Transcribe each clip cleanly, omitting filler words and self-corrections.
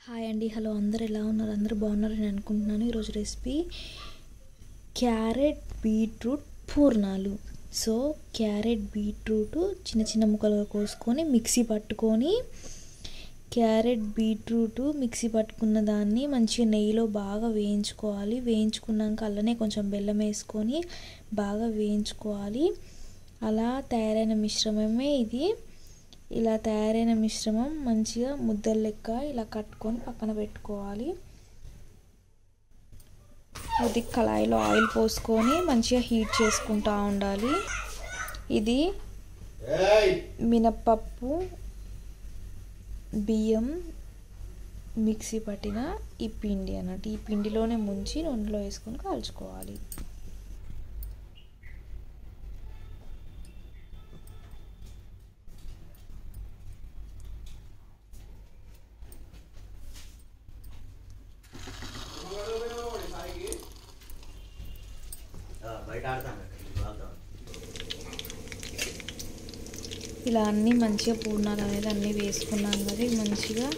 Hi అండి, hello అందరు ఎలా ఉన్నారు? అందరూ బాగున్నారని అనుకుంటున్నాను. ఈరోజు రెసిపీ క్యారెట్ బీట్రూట్ పూర్ణాలు. సో క్యారెట్ బీట్రూట్ చిన్న చిన్న ముక్కలుగా కోసుకొని మిక్సీ పట్టుకొని, క్యారెట్ బీట్రూట్ మిక్సీ పట్టుకున్న దాన్ని మంచిగా నెయ్యిలో బాగా వేయించుకోవాలి. వేయించుకున్నాక అల్లనే కొంచెం బెల్లం వేసుకొని బాగా వేయించుకోవాలి. అలా తయారైన మిశ్రమమే ఇది. ఇలా తయారైన మిశ్రమం మంచిగా ముద్దల లెక్క ఇలా కట్టుకొని పక్కన పెట్టుకోవాలి. ఇది కళాయిలో ఆయిల్ పోసుకొని మంచిగా హీట్ చేసుకుంటూ ఉండాలి. ఇది మినప్పప్పు, బియ్యం మిక్సీ పట్టిన ఈ పిండి అన్నట్టు. ఈ పిండిలోనే ముంచి నూనెలో వేసుకొని కాల్చుకోవాలి. ఇలా అన్నీ మంచిగా పూర్ణాలు అనేది అన్నీ వేసుకున్నాం కదా, మంచిగా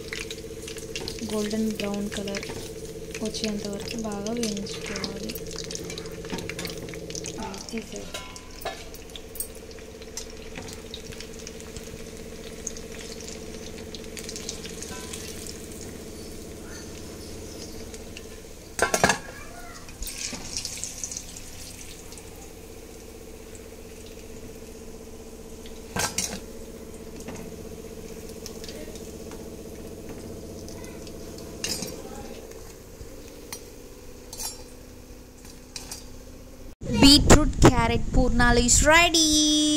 గోల్డెన్ బ్రౌన్ కలర్ వచ్చేంత వరకు బాగా వేయించుకోవాలి. Beetroot carrot purnal is ready.